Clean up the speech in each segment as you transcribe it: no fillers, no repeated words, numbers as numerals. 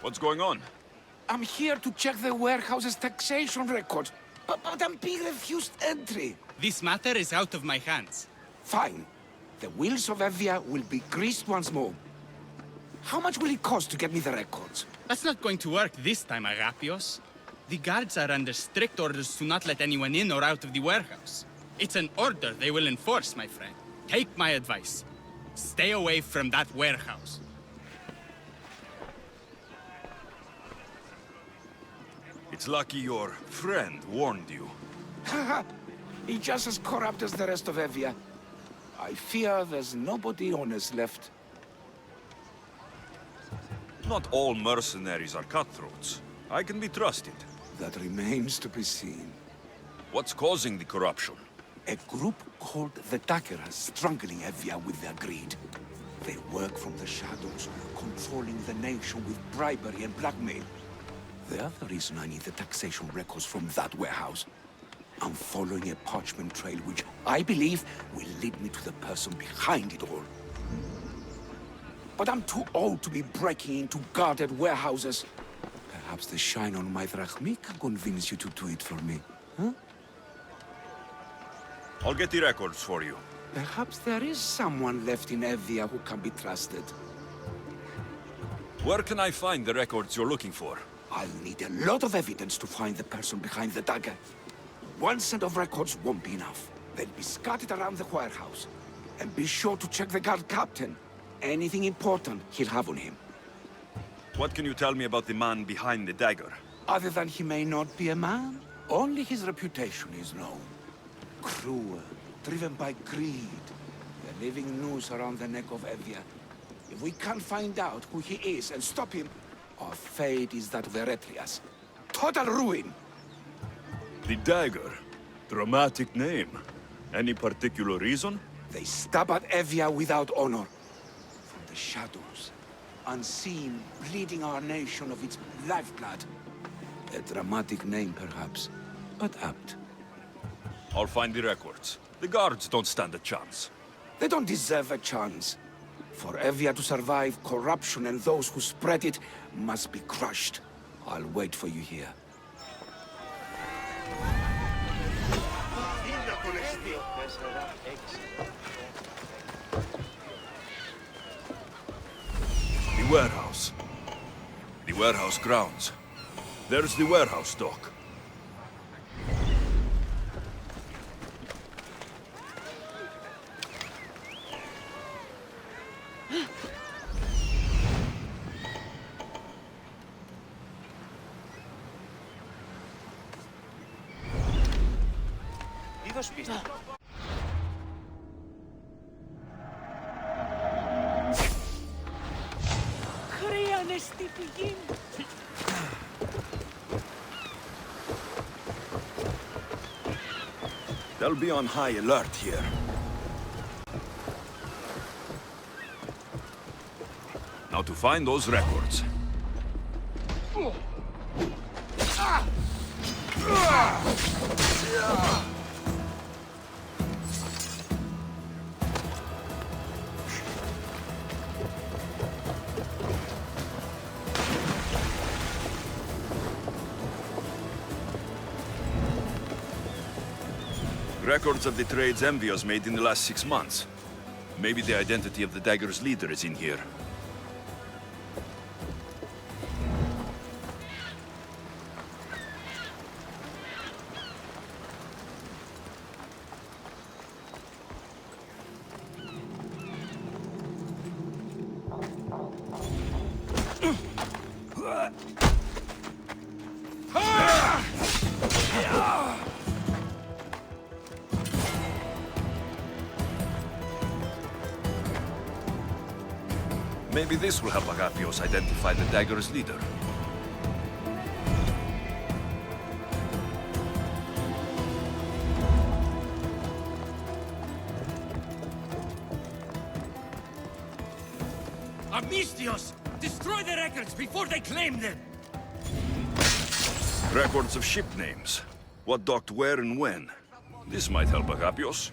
What's going on? I'm here to check the warehouse's taxation record, but I'm being refused entry. This matter is out of my hands. Fine. The wheels of Evia will be greased once more. How much will it cost to get me the records? That's not going to work this time, Agapios. The guards are under strict orders to not let anyone in or out of the warehouse. It's an order they will enforce, my friend. Take my advice. Stay away from that warehouse. It's lucky your friend warned you. Haha, he's just as corrupt as the rest of Evia. I fear there's nobody honest left. Not all mercenaries are cutthroats. I can be trusted. That remains to be seen. What's causing the corruption? A group called the Daggers is strangling Evia with their greed. They work from the shadows, controlling the nation with bribery and blackmail. The other reason I need the taxation records from that warehouse. I'm following a parchment trail which I believe will lead me to the person behind it all. But I'm too old to be breaking into guarded warehouses. Perhaps the shine on my drachmi can convince you to do it for me, huh? I'll get the records for you. Perhaps there is someone left in Evia who can be trusted. Where can I find the records you're looking for? I'll need a lot of evidence to find the person behind the dagger. One set of records won't be enough. They'll be scattered around the warehouse. And be sure to check the guard captain. Anything important he'll have on him. What can you tell me about the man behind the dagger? Other than he may not be a man, only his reputation is known. Cruel, driven by greed. A living noose around the neck of Evia. If we can't find out who he is and stop him, our fate is that of Eretrias. Total ruin! The dagger? Dramatic name. Any particular reason? They stab at Evia without honor. From the shadows, unseen, bleeding our nation of its lifeblood. A dramatic name, perhaps, but apt. I'll find the records. The guards don't stand a chance. They don't deserve a chance. For Evia to survive, corruption and those who spread it must be crushed. I'll wait for you here. The warehouse. The warehouse grounds. There's the warehouse dock. They'll be on high alert here. Now to find those records. Records of the trades Envios made in the last 6 months. Maybe the identity of the dagger's leader is in here. Maybe this will help Agapios identify the dagger's leader. Amistios! Destroy the records before they claim them! Records of ship names. What docked where and when. This might help Agapios.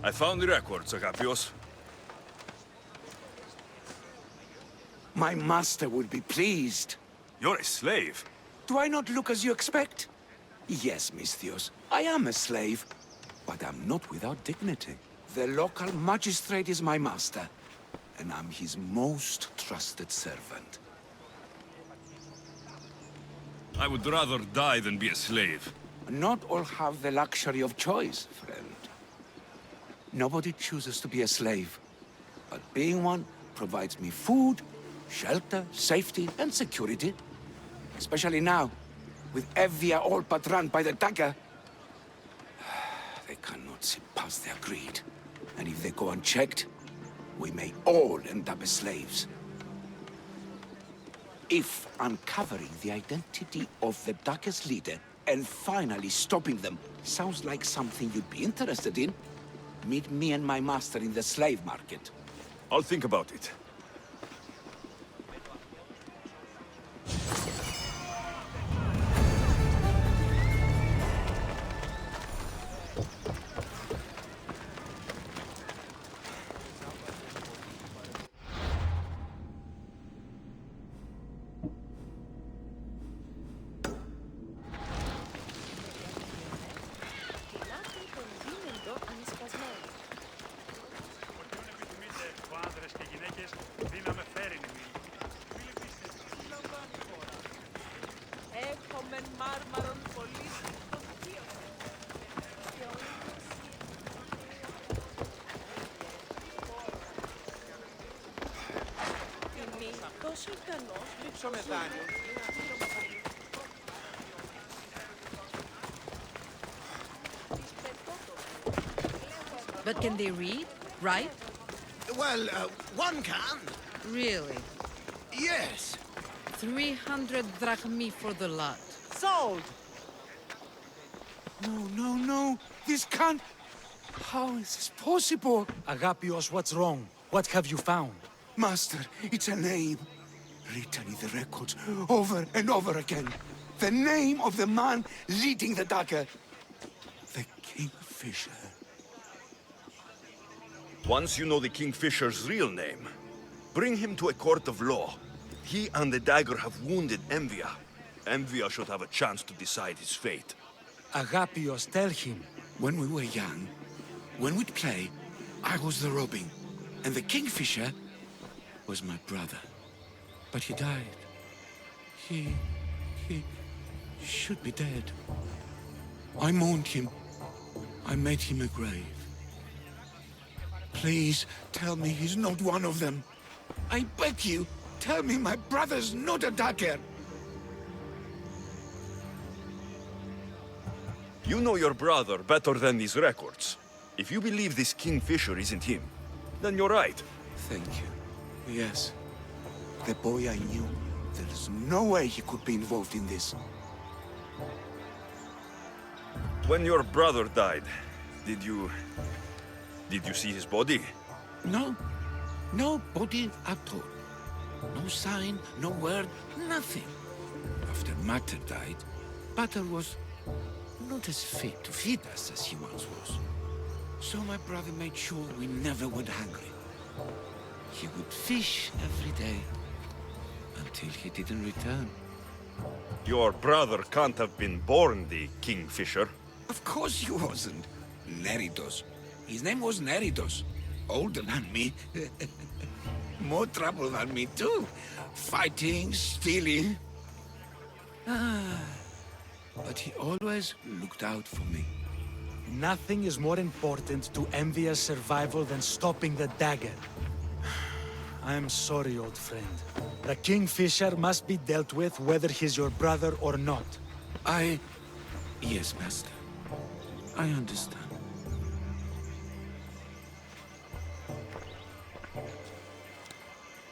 I found the records, Agapios. My master will be pleased. You're a slave. Do I not look as you expect? Yes, Misthios, I am a slave, but I'm not without dignity. The local magistrate is my master, and I'm his most trusted servant. I would rather die than be a slave. Not all have the luxury of choice, friend. Nobody chooses to be a slave, but being one provides me food, shelter, safety, and security. Especially now, with Evia all but run by the dagger. They cannot see past their greed. And if they go unchecked, we may all end up as slaves. If uncovering the identity of the dagger's leader and finally stopping them sounds like something you'd be interested in, meet me and my master in the slave market. I'll think about it. But can they read, write? Well, one can. Really? Yes. 300 drachmi for the lot. Sold. No. This can't... How is this possible? Agapios, what's wrong? What have you found? Master, it's a name. Written in the records over and over again. The name of the man leading the dagger. The Kingfisher. Once you know the Kingfisher's real name, bring him to a court of law. He and the dagger have wounded Envia. Envia should have a chance to decide his fate. Agapios, tell him. When we were young, when we'd play, I was the robin. And the Kingfisher was my brother. But he died. He should be dead. I mourned him. I made him a grave. Please, tell me he's not one of them. I beg you, tell me my brother's not a dagger. You know your brother better than these records. If you believe this Kingfisher isn't him, then you're right. Thank you. Yes. The boy I knew, there's no way he could be involved in this. When your brother died, did you see his body? No. No body at all. No sign, no word, nothing. After Mater died, Pater was not as fit to feed us as he once was. So my brother made sure we never went hungry. He would fish every day, until he didn't return. Your brother can't have been born the Kingfisher. Of course he wasn't. Neridos. His name was Neridos. Older than me. More trouble than me, too. Fighting, stealing. But he always looked out for me. Nothing is more important to Envia's survival than stopping the dagger. I am sorry, old friend. The Kingfisher must be dealt with whether he's your brother or not. Yes, Master. I understand.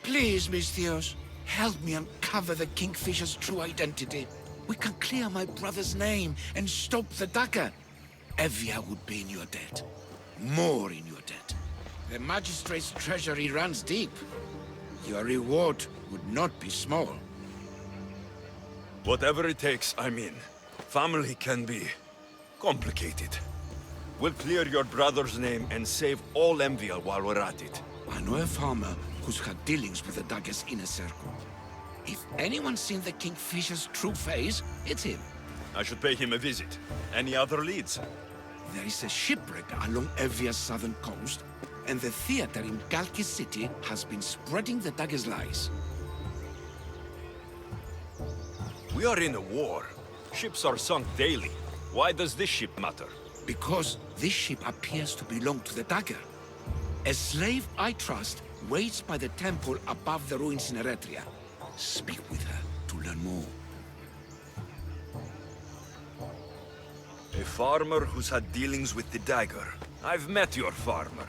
Please, Misthios, help me uncover the Kingfisher's true identity. We can clear my brother's name and stop the dagger. Evia would be in your debt. More in your debt. The magistrate's treasury runs deep. Your reward would not be small. Whatever it takes, I'm in. Family can be complicated. We'll clear your brother's name and save all Envia while we're at it. I know a farmer who's had dealings with the Dagger's inner circle. If anyone's seen the Kingfisher's true face, it's him. I should pay him a visit. Any other leads? There is a shipwreck along Evia's southern coast, and the theater in Kalki City has been spreading the Dagger's lies. We are in a war. Ships are sunk daily. Why does this ship matter? Because this ship appears to belong to the Dagger. A slave I trust waits by the temple above the ruins in Eretria. Speak with her to learn more. A farmer who's had dealings with the Dagger. I've met your farmer.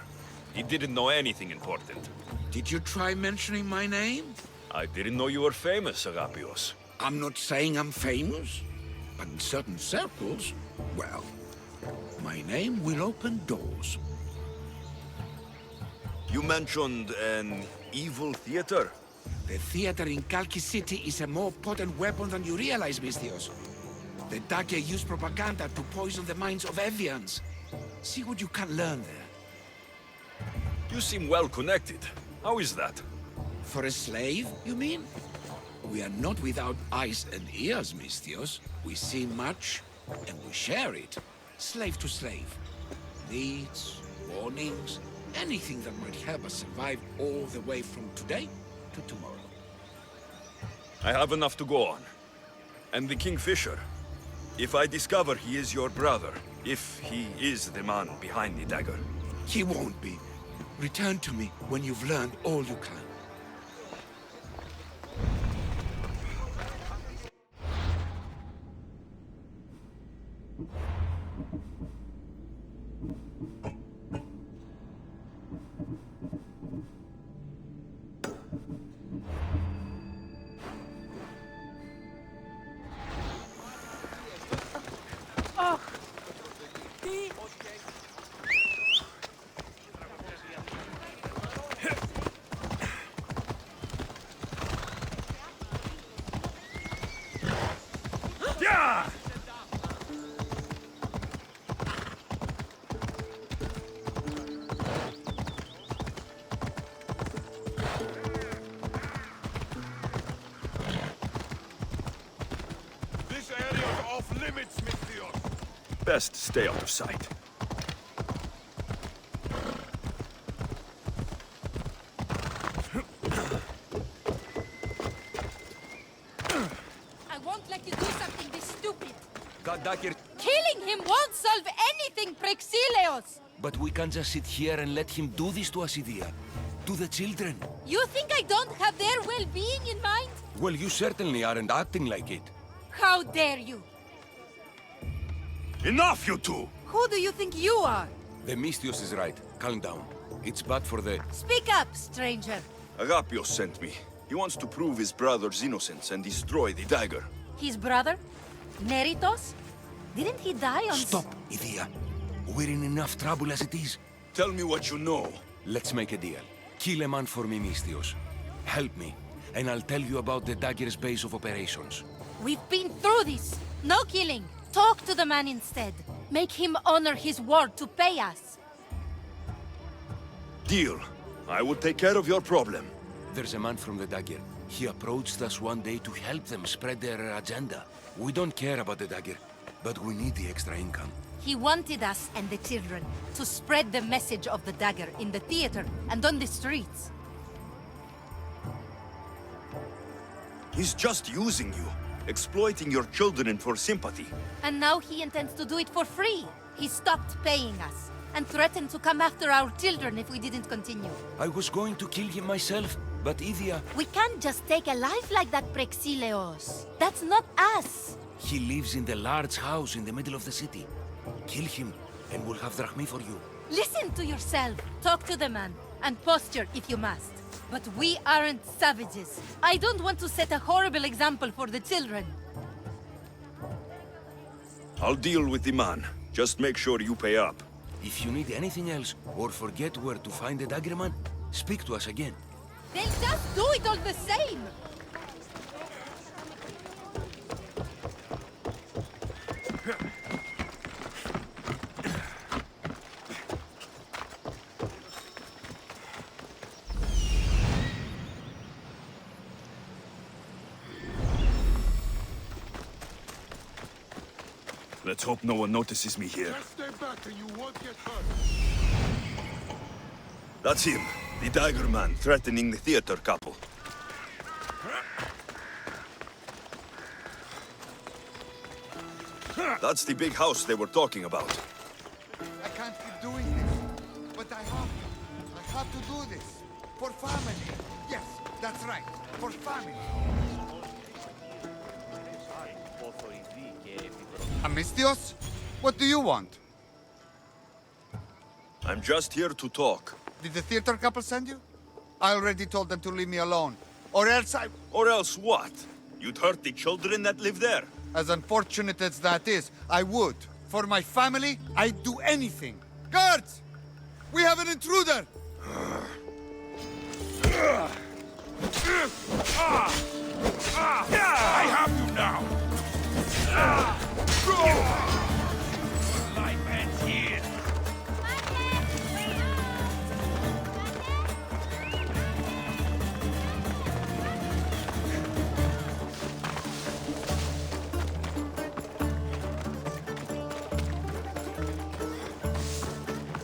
He didn't know anything important. Did you try mentioning my name? I didn't know you were famous, Agapios. I'm not saying I'm famous, but in certain circles, well, my name will open doors. You mentioned an evil theater? The theater in Kalki City is a more potent weapon than you realize, Misthios. The Dagger use propaganda to poison the minds of Evians. See what you can learn there. You seem well connected. How is that? For a slave, you mean? We are not without eyes and ears, Misthios. We see much, and we share it. Slave to slave. Needs, warnings, anything that might help us survive all the way from today to tomorrow. I have enough to go on. And the Kingfisher. If I discover he is your brother, if he is the man behind the Dagger. He won't be. Return to me when you've learned all you can. This area is off limits, Misthios. Best stay out of sight. I won't let you do something this stupid. That Dagger, Killing him won't solve anything, Praxileos! but we can't just sit here and let him do this to us, Idia. To the children. You think I don't have their well-being in mind? Well, you certainly aren't acting like it. How dare you? Enough, you two! Who do you think you are? The Misthios is right. Calm down. It's bad for the... Speak up, stranger. Agapios sent me. He wants to prove his brother's innocence and destroy the Dagger. His brother? Neritos? Didn't he die on... Stop, Idia. We're in enough trouble as it is. Tell me what you know. Let's make a deal. Kill a man for me, Misthios. Help me, and I'll tell you about the Dagger's base of operations. We've been through this. No killing. Talk to the man instead. Make him honor his word to pay us. Deal. I will take care of your problem. There's a man from the Dagger. He approached us one day to help them spread their agenda. We don't care about the Dagger, but we need the extra income. He wanted us and the children to spread the message of the Dagger in the theater and on the streets. He's just using you, exploiting your children for sympathy. And now he intends to do it for free. He stopped paying us and threatened to come after our children if we didn't continue. I was going to kill him myself, but Idia... We can't just take a life like that, Praxileos. That's not us. He lives in the large house in the middle of the city. Kill him, and we'll have drachmi for you. Listen to yourself. Talk to the man, and posture if you must. But we aren't savages. I don't want to set a horrible example for the children. I'll deal with the man. Just make sure you pay up. If you need anything else, or forget where to find the Daggerman, speak to us again. They'll just do it all the same. Let's hope no one notices me here. Stay back and you won't get hurt. That's him, the dagger man threatening the theater couple. That's the big house they were talking about. I can't keep doing this, but I have to. I have to do this. For family. Yes, that's right. For family. Amistios? What do you want? I'm just here to talk. Did the theater couple send you? I already told them to leave me alone. Or else I... Or else what? You'd hurt the children that live there? As unfortunate as that is, I would. For my family, I'd do anything. Guards! We have an intruder! I have you now! Life ends here!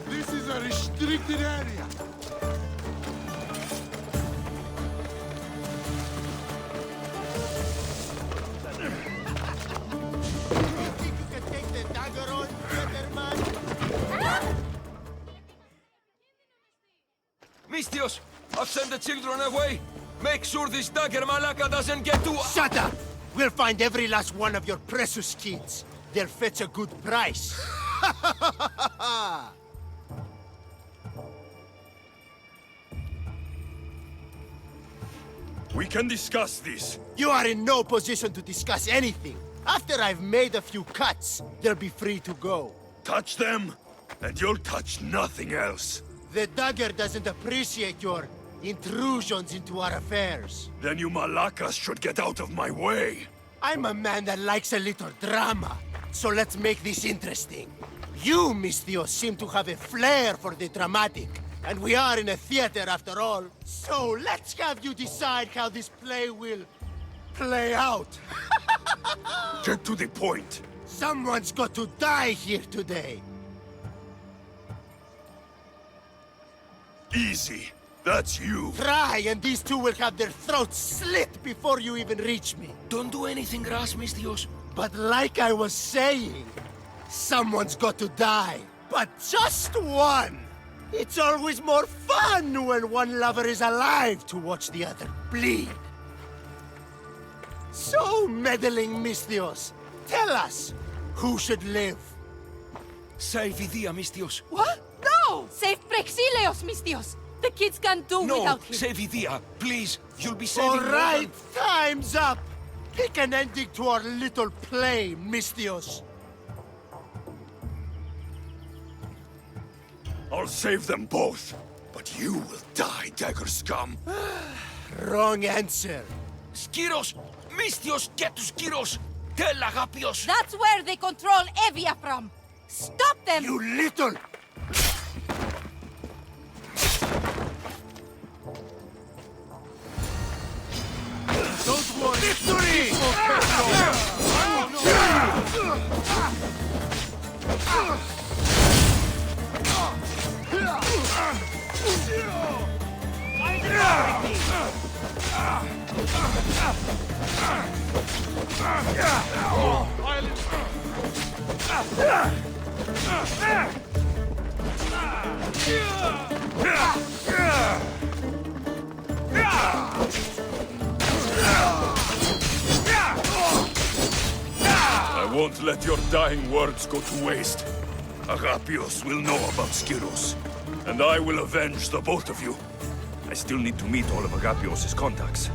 This is a restricted area. Mistios, I've sent the children away. Make sure this dagger malaka doesn't get to... Shut up! We'll find every last one of your precious kids. They'll fetch a good price. We can discuss this. You are in no position to discuss anything. After I've made a few cuts, they'll be free to go. Touch them, and you'll touch nothing else. The dagger doesn't appreciate your intrusions into our affairs. Then you malakas should get out of my way. I'm a man that likes a little drama, so let's make this interesting. You, Mistios, seem to have a flair for the dramatic, and we are in a theater after all. So let's have you decide how this play will play out. Get to the point. Someone's got to die here today. Easy. That's you. Try, and these two will have their throats slit before you even reach me. Don't do anything rash, Mistios. But like I was saying, someone's got to die. But just one! It's always more fun when one lover is alive to watch the other bleed. So, meddling Mistios, tell us, who should live? Save Idia, Mistios. What? No! Save Prexileos, Mistios! The kids can't do No, without him. save Idia. Please, you'll be saving... All more right, than- time's up! Pick an ending to our little play, Mistios. I'll save them both. But you will die, dagger scum. Wrong answer. Skiros! Mistios, get to Skiros! Tell Agapios! That's where they control Evia from. Stop them! You little... Don't worry. Victory! I won't let your dying words go to waste. Agapios will know about Skiros, and I will avenge the both of you. I still need to meet all of Agapios' contacts.